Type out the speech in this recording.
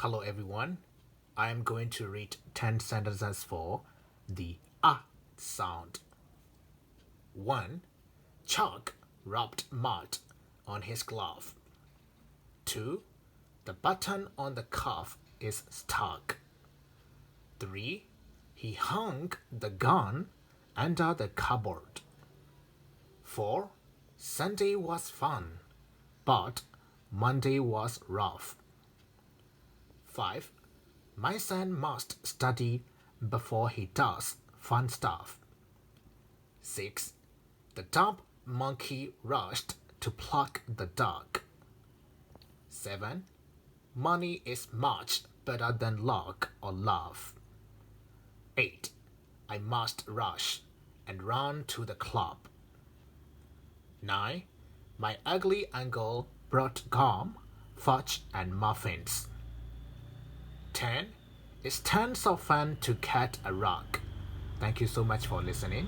Hello everyone. I am going to read 10 sentences for the sound. 1. Chuck rubbed mud on his glove. 2. The button on the cuff is stuck. 3. He hung the gun under the cupboard. 4. Sunday was fun, but Monday was rough. 5. My son must study before he does fun stuff. 6. The dumb monkey rushed to pluck the duck. 7. Money is much better than luck or love. 8. I must rush and run to the club. 9. My ugly uncle brought gum, fudge, and muffins. 10. It's tons of fun to cut a rug. Thank you so much for listening.